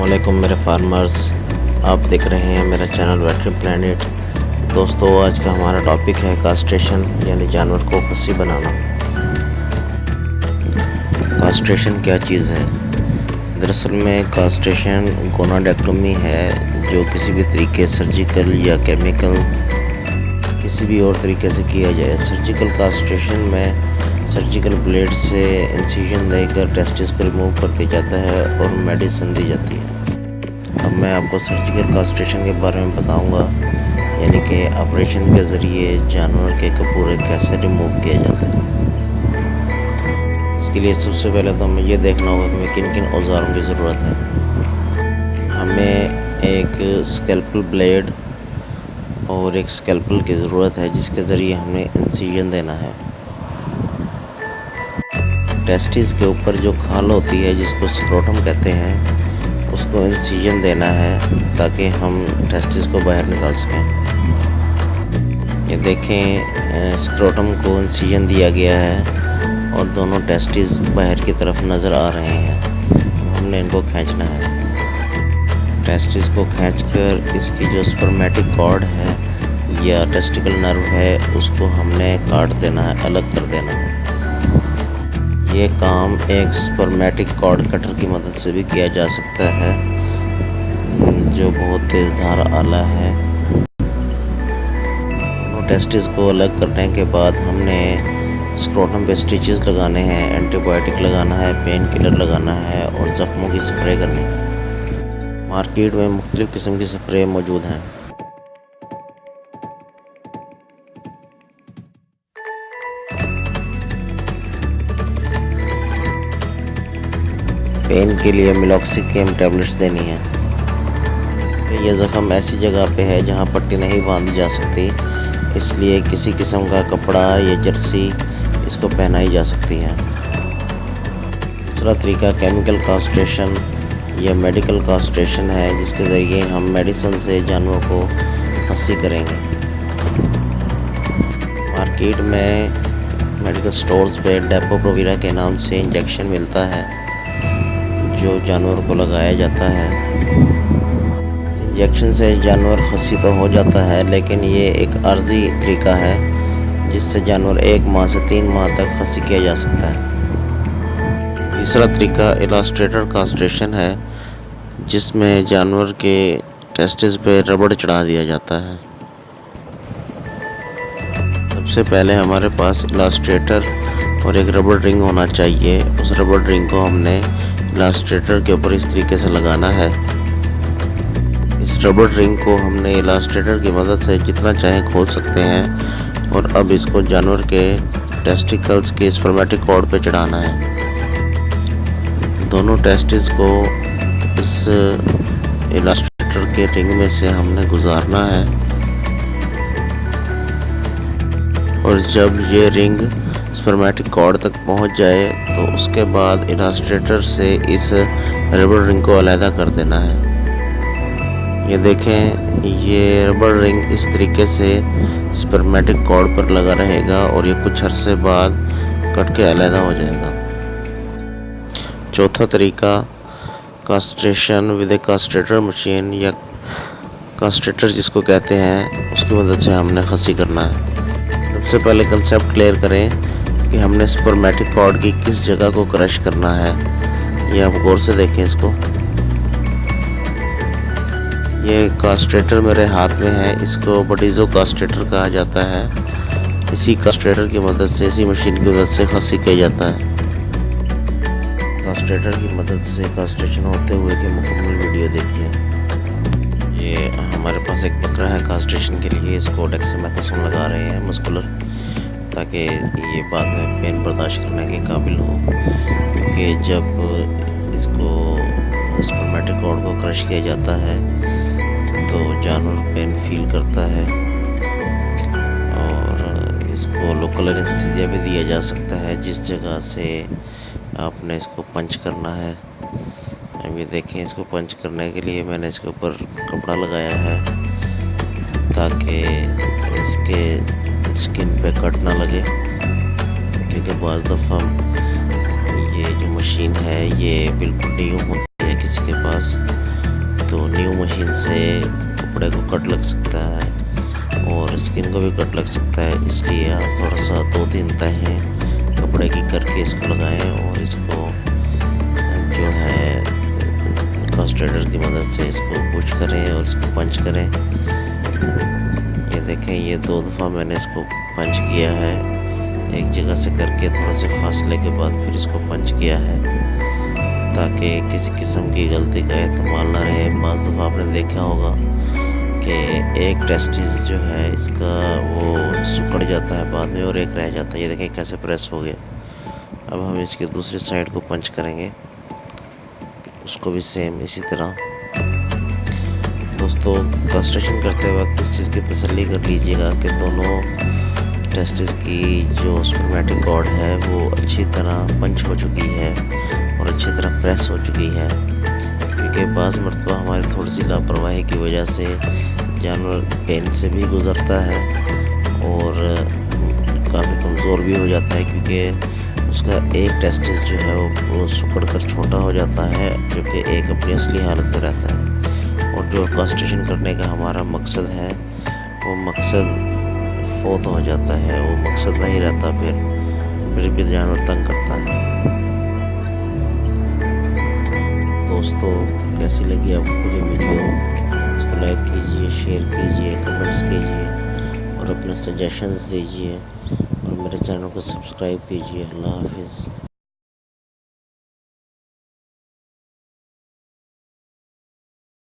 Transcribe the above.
अस्सलामुअलैकुम मेरे फार्मर्स, आप देख रहे हैं मेरा चैनल वेटरी प्लैनेट। दोस्तों, आज का हमारा टॉपिक है कास्ट्रेशन यानी जानवर को खस्सी बनाना। कास्ट्रेशन क्या चीज़ है? दरअसल में कास्ट्रेशन गोनाडेक्टोमी है, जो किसी भी तरीके सर्जिकल या केमिकल किसी भी और तरीके से किया जाए। सर्जिकल कास्ट्रेशन में सर्जिकल ब्लेड से इंसिजन देकर टेस्टिस को रिमूव कर दिया जाता है और मेडिसिन दी जाती है। अब मैं आपको सर्जिकल कास्ट्रेशन के बारे में बताऊंगा, यानी कि ऑपरेशन के ज़रिए जानवर के कपूरे कैसे रिमूव किए जाते हैं। इसके लिए सबसे पहले तो हमें ये देखना होगा कि हमें किन किन औजारों की ज़रूरत है। हमें एक स्कैल्पल ब्लेड और एक स्कैल्पल की ज़रूरत है, जिसके ज़रिए हमें इंसिजन देना है। टेस्टिस के ऊपर जो खाल होती है, जिसको स्क्रोटम कहते हैं, उसको इंसिजन देना है ताकि हम टेस्टिस को बाहर निकाल सकें। ये देखें, स्क्रोटम को इंसिजन दिया गया है और दोनों टेस्टिस बाहर की तरफ नज़र आ रहे हैं। हमने इनको खींचना है। टेस्टिस को खींचकर इसकी जो स्पर्मेटिक कॉर्ड है या टेस्टिकल नर्व है, उसको हमने काट देना है, अलग कर देना है। ये काम एक स्पर्मेटिक कॉर्ड कटर की मदद से भी किया जा सकता है, जो बहुत तेज़ धार आला है। टेस्टिस को अलग करने के बाद हमने स्क्रोटम पे स्टिचेस लगाने हैं, एंटीबायोटिक लगाना है, पेन किलर लगाना है और ज़ख्मों की स्प्रे करनी है। मार्केट में मुख्तलिफ़ किस्म की स्प्रे मौजूद हैं। पेन के लिए मिलॉक्सिकेम टैबलेट्स देनी है। यह ज़ख़म ऐसी जगह पे है जहाँ पट्टी नहीं बांधी जा सकती, इसलिए किसी किस्म का कपड़ा या जर्सी इसको पहनाई जा सकती है। दूसरा तरीका केमिकल कास्ट्रेशन या मेडिकल कास्ट्रेशन है, जिसके ज़रिए हम मेडिसिन से जानवर को खस्सी करेंगे। मार्केट में मेडिकल स्टोर्स पे डेपो प्रोवीरा के नाम से इंजेक्शन मिलता है, जो जानवर को लगाया जाता है। इंजेक्शन से जानवर खस्सी तो हो जाता है, लेकिन ये एक आर्जी तरीका है जिससे जानवर 1 माह से 3 माह तक खस्सी किया जा सकता है। तीसरा तरीका इलास्ट्रेटर कास्ट्रेशन है, जिसमें जानवर के टेस्टिस पे रबड़ चढ़ा दिया जाता है। सबसे पहले हमारे पास इलास्ट्रेटर और एक रबड़ रिंग होना चाहिए। उस रबड़ रिंग को हमने इलास्ट्रेटर के ऊपर इस तरीके से लगाना है। इस रबड़ रिंग को हमने इलास्ट्रेटर की मदद से जितना चाहे खोल सकते हैं और अब इसको जानवर के टेस्टिकल्स के स्पर्मेटिक कॉर्ड पे चढ़ाना है। दोनों टेस्टिस को इस इलास्ट्रेटर के रिंग में से हमने गुजारना है और जब ये रिंग स्पर्मेटिक कॉर्ड तक पहुंच जाए तो उसके बाद इलास्ट्रेटर से इस रबड़ रिंग को अलहदा कर देना है। ये देखें, ये रबड़ रिंग इस तरीके से स्पर्मेटिक कॉर्ड पर लगा रहेगा और ये कुछ अरसे बाद कट के अलहदा हो जाएगा। चौथा तरीका कास्ट्रेशन विद ए कास्ट्रेटर मशीन या कास्ट्रेटर जिसको कहते हैं, उसकी मदद से हमने खस्सी करना है। सबसे पहले कंसेप्ट क्लियर करें कि हमने स्पर्मेटिक कॉर्ड की किस जगह को क्रश करना है। ये आप गौर से देखें इसको। ये कास्ट्रेटर मेरे हाथ में है, इसको बडीज़ो कास्ट्रेटर कहा जाता है। इसी कास्ट्रेटर की मदद से, इसी मशीन की मदद से खस्सी किया जाता है। कास्ट्रेटर की मदद से कास्ट्रेशन होते हुए की मुकम्मल वीडियो देखिए। ये हमारे पास एक बकरा है कास्ट्रेशन के लिए, इसको डेक्सामेथासोन लगा रहे हैं मस्कुलर, ताकि ये बाद में पेन बर्दाश्त करने के काबिल हो। क्योंकि जब इसको स्पर्मेटिक कॉर्ड को क्रश किया जाता है तो जानवर पेन फील करता है और इसको लोकल एनेस्थीसिया भी दिया जा सकता है, जिस जगह से आपने इसको पंच करना है। अब ये देखें, इसको पंच करने के लिए मैंने इसके ऊपर कपड़ा लगाया है ताकि इसके स्किन पे कट ना लगे, क्योंकि बाज़ दफ़ा ये जो मशीन है ये बिल्कुल न्यू होती है किसी के पास, तो न्यू मशीन से कपड़े को कट लग सकता है और स्किन को भी कट लग सकता है, इसलिए आप थोड़ा सा 2-3 तहें कपड़े की करके इसको लगाएं और इसको जो है कास्ट्रेटर की मदद से इसको पुश करें और इसको पंच करें। ये देखें, ये 2 दफ़ा मैंने इसको पंच किया है, एक जगह से करके थोड़ा से फासले के बाद फिर इसको पंच किया है ताकि किसी किस्म की गलती का एहतमाल ना रहे। 5 दफ़ा आपने देखा होगा कि एक टेस्टिस जो है इसका वो सुकड़ जाता है बाद में और एक रह जाता है। ये देखें कैसे प्रेस हो गया। अब हम इसके दूसरी साइड को पंच करेंगे, उसको भी सेम इसी तरह। दोस्तों, कास्ट्रेशन करते वक्त इस चीज़ की तसल्ली कर लीजिएगा कि दोनों टेस्टिस की जो स्पर्मेटिक कॉर्ड है वो अच्छी तरह पंच हो चुकी है और अच्छी तरह प्रेस हो चुकी है, क्योंकि बाज़ मरतबा हमारी थोड़ी सी लापरवाही की वजह से जानवर पेन से भी गुज़रता है और काफ़ी कमज़ोर भी हो जाता है, क्योंकि उसका एक टेस्टिस जो है वो सिकुड़ कर छोटा हो जाता है, जबकि एक अपनी असली हालत में रहता है। और जो कास्ट्रेशन करने का हमारा मकसद है वो मकसद फोत हो जाता है, वो मकसद नहीं रहता, फिर भी जानवर तंग करता है। दोस्तों, कैसी लगी आपको पूरी वीडियो? इसको लाइक कीजिए, शेयर कीजिए, कमेंट्स कीजिए और अपने सजेशंस दीजिए और मेरे चैनल को सब्सक्राइब कीजिए। अल्लाह हाफिज़।